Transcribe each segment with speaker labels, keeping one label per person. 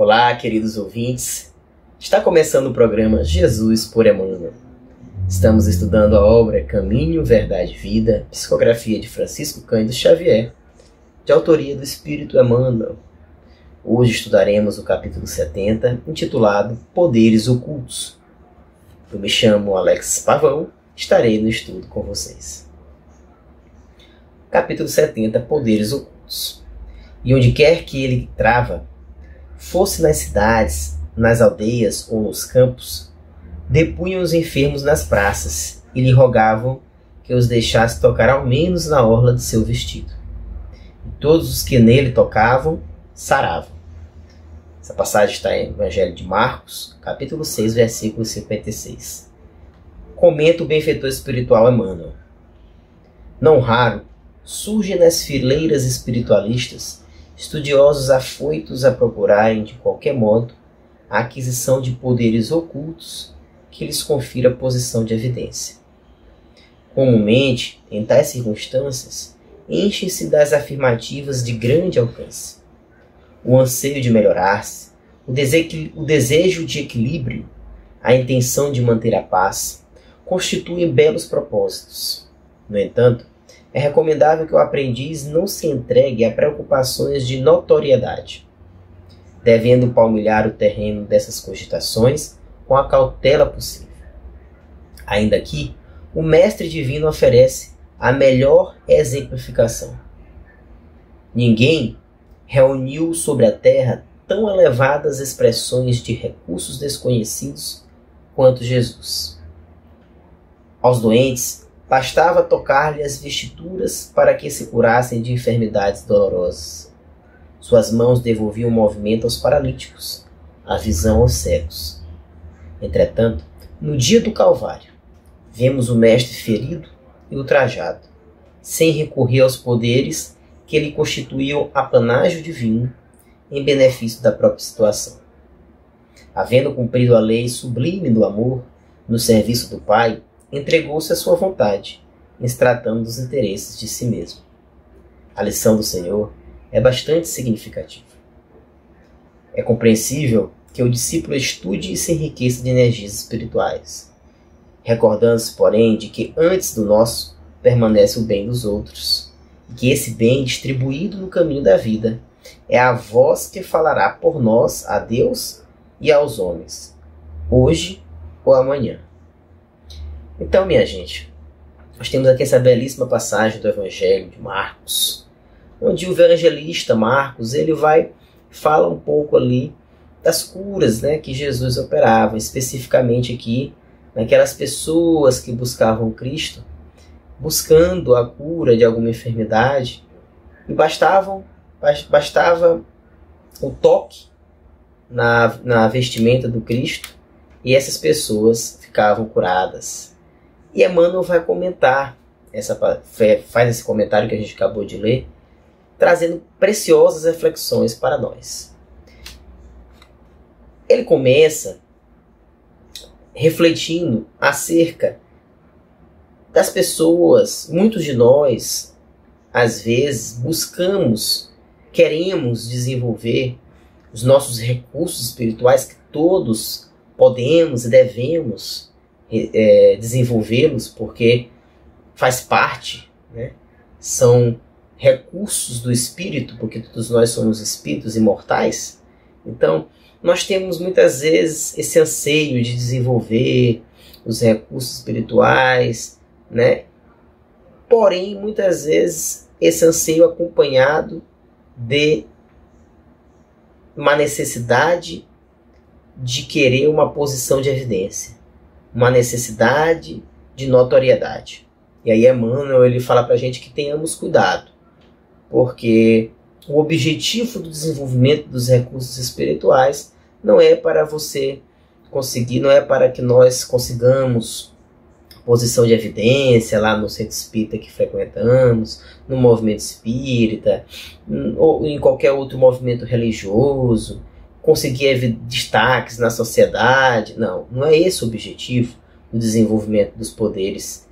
Speaker 1: Olá, queridos ouvintes. Está começando o programa Jesus por Emmanuel. Estamos estudando a obra Caminho, Verdade e Vida, psicografia de Francisco Cândido Xavier, de autoria do Espírito Emmanuel. Hoje estudaremos o capítulo 70, intitulado Poderes Ocultos. Eu me chamo Alex Pavão, estarei no estudo com vocês. Capítulo 70, Poderes Ocultos. E onde quer que ele trava, fosse nas cidades, nas aldeias ou nos campos, depunham os enfermos nas praças e lhe rogavam que os deixasse tocar ao menos na orla de seu vestido. E todos os que nele tocavam, saravam. Essa passagem está em Evangelho de Marcos, capítulo 6, versículo 56. Comenta o benfeitor espiritual Emmanuel. Não raro, surgem nas fileiras espiritualistas estudiosos afoitos a procurarem, de qualquer modo, a aquisição de poderes ocultos que lhes confira posição de evidência. Comumente, em tais circunstâncias, enchem-se das afirmativas de grande alcance. O anseio de melhorar-se, o desejo de equilíbrio, a intenção de manter a paz, constituem belos propósitos. No entanto, é recomendável que o aprendiz não se entregue a preocupações de notoriedade, devendo palmilhar o terreno dessas cogitações com a cautela possível. Ainda aqui, o Mestre Divino oferece a melhor exemplificação. Ninguém reuniu sobre a terra tão elevadas expressões de recursos desconhecidos quanto Jesus. Aos doentes, bastava tocar-lhe as vestiduras para que se curassem de enfermidades dolorosas. Suas mãos devolviam o movimento aos paralíticos, a visão aos cegos. Entretanto, no dia do Calvário, vemos o Mestre ferido e ultrajado, sem recorrer aos poderes que lhe constituíam apanágio divino em benefício da própria situação. Havendo cumprido a lei sublime do amor no serviço do Pai, entregou-se à sua vontade, extratando dos interesses de si mesmo. A lição do Senhor é bastante significativa. É compreensível que o discípulo estude e se enriqueça de energias espirituais, recordando-se, porém, de que antes do nosso permanece o bem dos outros, e que esse bem distribuído no caminho da vida é a voz que falará por nós a Deus e aos homens, hoje ou amanhã. Então, minha gente, nós temos aqui essa belíssima passagem do Evangelho de Marcos, onde o evangelista Marcos fala um pouco ali das curas, né, que Jesus operava, especificamente aqui naquelas pessoas que buscavam Cristo, buscando a cura de alguma enfermidade, e bastava o toque na vestimenta do Cristo e essas pessoas ficavam curadas. E Emmanuel vai comentar, faz esse comentário que a gente acabou de ler, trazendo preciosas reflexões para nós. Ele começa refletindo acerca das pessoas. Muitos de nós, às vezes, queremos desenvolver os nossos recursos espirituais, que todos podemos e devemos desenvolvê-los, porque faz parte, né? São recursos do espírito, porque todos nós somos espíritos imortais. Então, nós temos muitas vezes esse anseio de desenvolver os recursos espirituais, né? Porém, muitas vezes, esse anseio acompanhado de uma necessidade de querer uma posição de evidência, uma necessidade de notoriedade. E aí Emmanuel ele fala para a gente que tenhamos cuidado, porque o objetivo do desenvolvimento dos recursos espirituais não é para você conseguir, não é para que nós consigamos posição de evidência lá no centro espírita que frequentamos, no movimento espírita, ou em qualquer outro movimento religioso, conseguir destaques na sociedade. Não é esse o objetivo do desenvolvimento dos poderes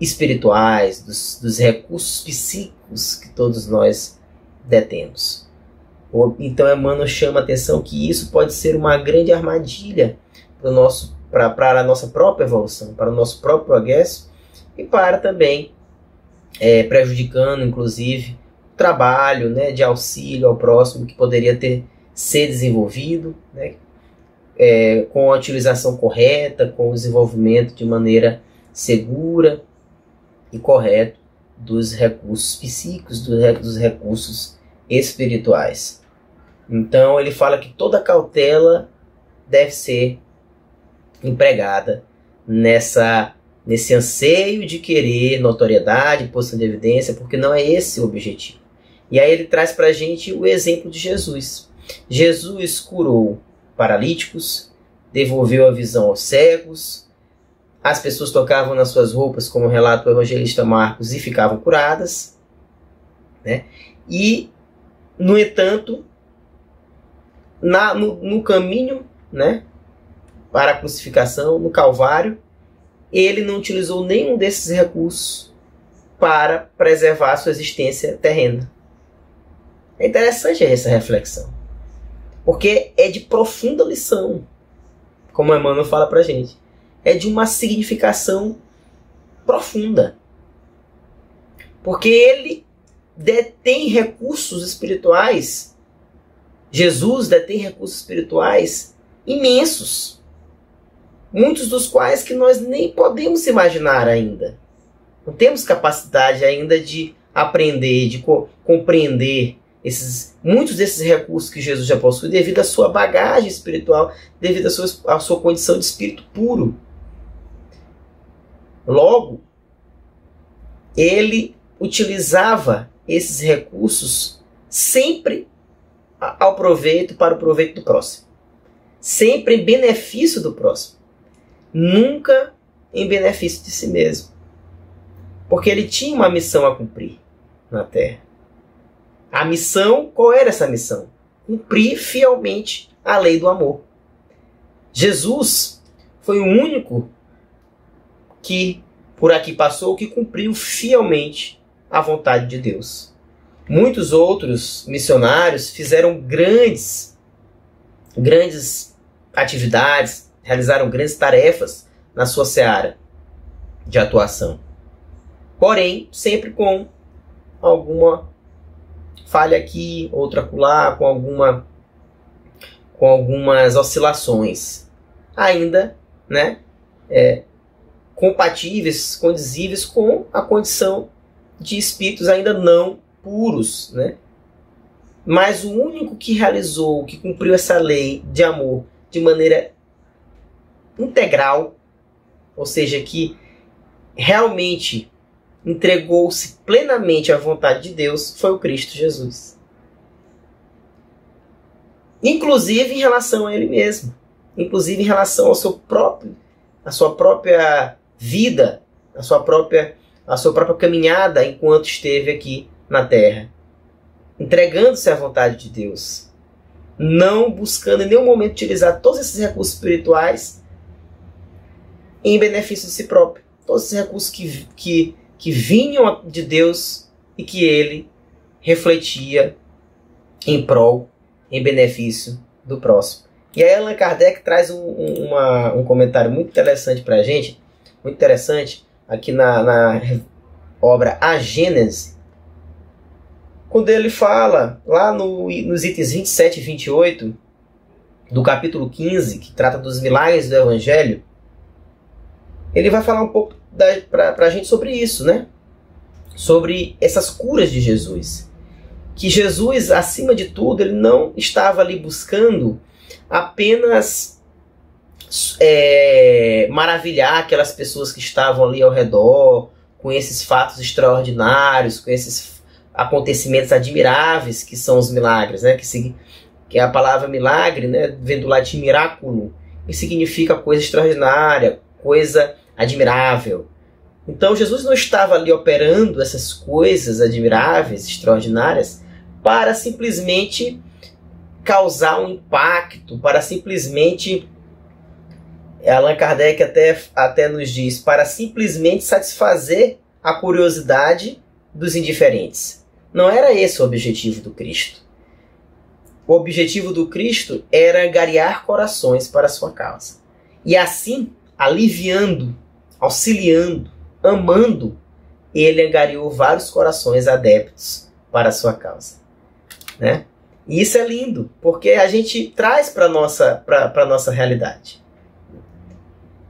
Speaker 1: espirituais, dos recursos psíquicos que todos nós detemos. Então Emmanuel chama a atenção que isso pode ser uma grande armadilha para a nossa própria evolução, para o nosso próprio progresso e para também prejudicando, inclusive, o trabalho, né, de auxílio ao próximo que poderia ser desenvolvido, né, com a utilização correta, com o desenvolvimento de maneira segura e correta dos recursos psíquicos, dos recursos espirituais. Então ele fala que toda cautela deve ser empregada nesse anseio de querer notoriedade, posição de evidência, porque não é esse o objetivo. E aí ele traz para a gente o exemplo de Jesus. Jesus curou paralíticos, devolveu a visão aos cegos, as pessoas tocavam nas suas roupas, como relata o evangelista Marcos, e ficavam curadas, né? E, no entanto, no caminho, né, para a crucificação, no Calvário, ele não utilizou nenhum desses recursos para preservar a sua existência terrena. É interessante essa reflexão, porque é de profunda lição, como Emmanuel fala para a gente. É de uma significação profunda, porque ele detém recursos espirituais, Jesus detém recursos espirituais imensos, muitos dos quais que nós nem podemos imaginar ainda. Não temos capacidade ainda de aprender, de compreender muitos desses recursos que Jesus já possui devido à sua bagagem espiritual, devido à sua condição de espírito puro. Logo, ele utilizava esses recursos sempre para o proveito do próximo. Sempre em benefício do próximo. Nunca em benefício de si mesmo. Porque ele tinha uma missão a cumprir na Terra. A missão, qual era essa missão? Cumprir fielmente a lei do amor. Jesus foi o único que por aqui passou, que cumpriu fielmente a vontade de Deus. Muitos outros missionários fizeram grandes atividades, realizaram grandes tarefas na sua seara de atuação. Porém, sempre com alguma falha aqui, outra acolá, com algumas oscilações. Ainda, né, compatíveis, condizíveis com a condição de espíritos ainda não puros, né? Mas o único que realizou, que cumpriu essa lei de amor de maneira integral, ou seja, que realmente entregou-se plenamente à vontade de Deus, foi o Cristo Jesus. Inclusive em relação a ele mesmo, inclusive em relação à sua própria vida, a sua própria caminhada enquanto esteve aqui na Terra, entregando-se à vontade de Deus, não buscando em nenhum momento utilizar todos esses recursos espirituais em benefício de si próprio, todos esses recursos que vinham de Deus e que ele refletia em prol, em benefício do próximo. E aí Allan Kardec traz um comentário muito interessante para a gente, muito interessante, aqui na obra A Gênese, quando ele fala, lá nos itens 27 e 28, do capítulo 15, que trata dos milagres do Evangelho, ele vai falar um pouco para a gente sobre isso, né? Sobre essas curas de Jesus. Que Jesus, acima de tudo, ele não estava ali buscando apenas maravilhar aquelas pessoas que estavam ali ao redor, com esses fatos extraordinários, com esses acontecimentos admiráveis que são os milagres, né? Que é a palavra milagre, né? Vem do latim miraculo, que significa coisa extraordinária, coisa admirável. Então Jesus não estava ali operando essas coisas admiráveis, extraordinárias, para simplesmente causar um impacto, para simplesmente, Allan Kardec até nos diz, para simplesmente satisfazer a curiosidade dos indiferentes. Não era esse o objetivo do Cristo. o objetivo do Cristo era angariar corações para a sua causa. E assim, aliviando, auxiliando, amando, ele angariou vários corações adeptos para a sua causa, né? E isso é lindo, porque a gente traz para a nossa realidade.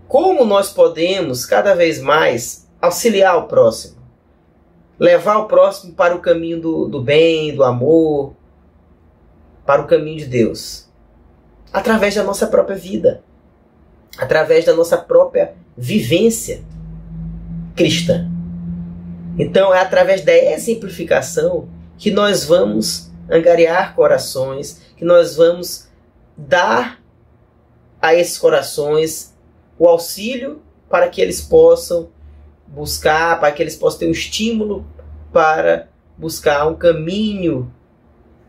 Speaker 1: Como nós podemos, cada vez mais, auxiliar o próximo? Levar o próximo para o caminho do bem, do amor, para o caminho de Deus? Através da nossa própria vida. Através da nossa própria vivência cristã. Então é através da exemplificação que nós vamos angariar corações, que nós vamos dar a esses corações o auxílio para que eles possam buscar, para que eles possam ter um estímulo para buscar um caminho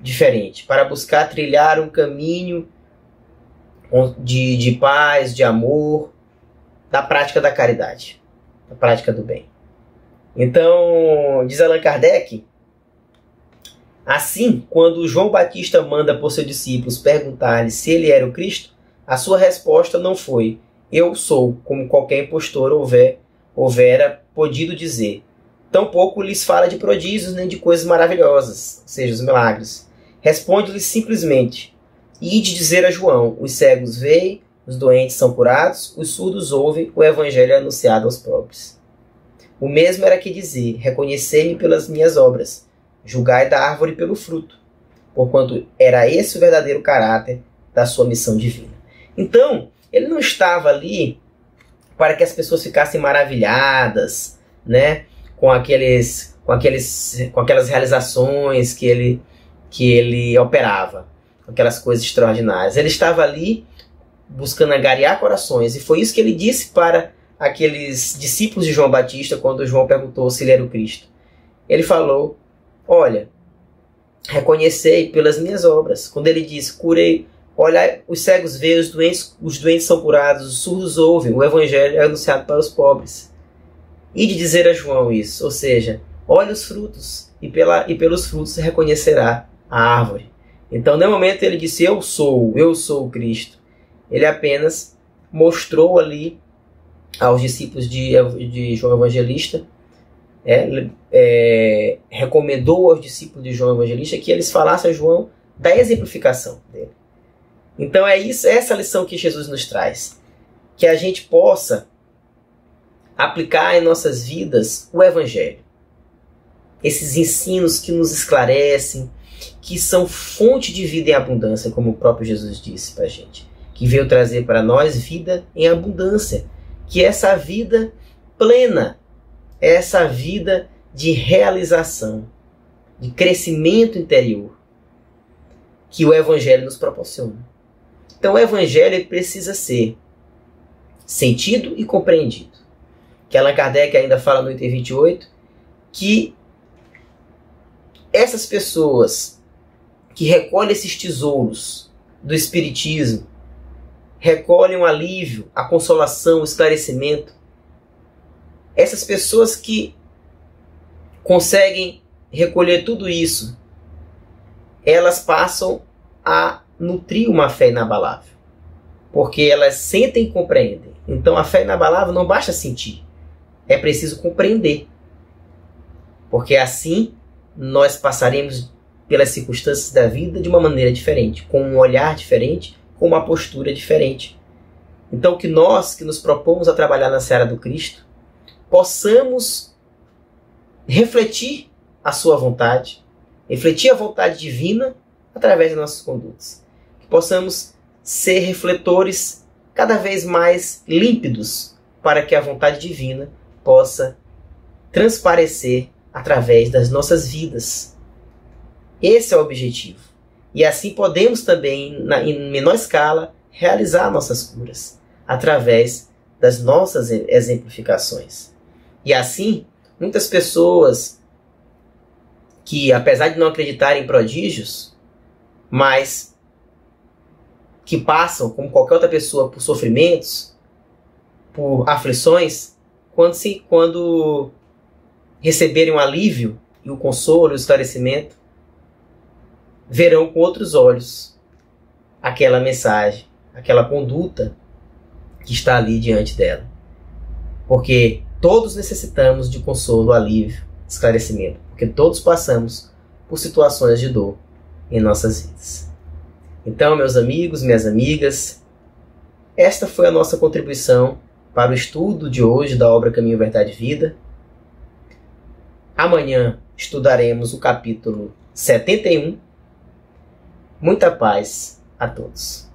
Speaker 1: diferente, para buscar trilhar um caminho de paz, de amor, da prática da caridade, da prática do bem. Então, diz Allan Kardec, assim, quando João Batista manda por seus discípulos perguntar-lhe se ele era o Cristo, a sua resposta não foi: eu sou, como qualquer impostor houvera podido dizer. Tampouco lhes fala de prodígios nem de coisas maravilhosas, ou seja, os milagres. Responde-lhes simplesmente: ide dizer a João, os cegos veem, os doentes são curados, os surdos ouvem, o evangelho é anunciado aos pobres. O mesmo era que dizer: reconhecei-me pelas minhas obras, julgai da árvore pelo fruto, porquanto era esse o verdadeiro caráter da sua missão divina. Então, ele não estava ali para que as pessoas ficassem maravilhadas, né, com aquelas realizações que ele operava, aquelas coisas extraordinárias. Ele estava ali buscando angariar corações, e foi isso que ele disse para aqueles discípulos de João Batista quando João perguntou se ele era o Cristo. Ele falou: olha, reconhecei pelas minhas obras. Quando ele disse: curei, olha, os cegos veem, os doentes são curados, os surdos ouvem, o evangelho é anunciado para os pobres. E de dizer a João isso, ou seja, olha os frutos, e pelos frutos se reconhecerá a árvore. Então, no momento ele disse: eu sou o Cristo. Ele apenas mostrou ali aos discípulos de João Evangelista, recomendou aos discípulos de João Evangelista que eles falassem a João da exemplificação dele. Então é essa lição que Jesus nos traz, que a gente possa aplicar em nossas vidas o Evangelho. Esses ensinos que nos esclarecem, que são fonte de vida em abundância, como o próprio Jesus disse para a gente, que veio trazer para nós vida em abundância, que é essa vida plena, é essa vida de realização, de crescimento interior, que o Evangelho nos proporciona. Então o Evangelho precisa ser sentido e compreendido. Que Allan Kardec ainda fala no item 28, que essas pessoas que recolhem esses tesouros do Espiritismo, recolhem o alívio, a consolação, o esclarecimento, essas pessoas que conseguem recolher tudo isso, elas passam a nutrir uma fé inabalável, porque elas sentem e compreendem. Então a fé inabalável não basta sentir, é preciso compreender, porque assim nós passaremos pelas circunstâncias da vida de uma maneira diferente, com um olhar diferente, com uma postura diferente. Então que nós que nos propomos a trabalhar na seara do Cristo possamos refletir a sua vontade, refletir a vontade divina através das nossas condutas. Que possamos ser refletores cada vez mais límpidos para que a vontade divina possa transparecer através das nossas vidas. Esse é o objetivo. E assim podemos também, em menor escala, realizar nossas curas através das nossas exemplificações. E assim, muitas pessoas que, apesar de não acreditarem em prodígios, mas que passam, como qualquer outra pessoa, por sofrimentos, por aflições, quando receberem um alívio e o consolo e o esclarecimento, verão com outros olhos aquela mensagem, aquela conduta que está ali diante dela. Porque todos necessitamos de consolo, alívio, esclarecimento. Porque todos passamos por situações de dor em nossas vidas. Então, meus amigos, minhas amigas, esta foi a nossa contribuição para o estudo de hoje da obra Caminho, Verdade e Vida. Amanhã estudaremos o capítulo 71. Muita paz a todos.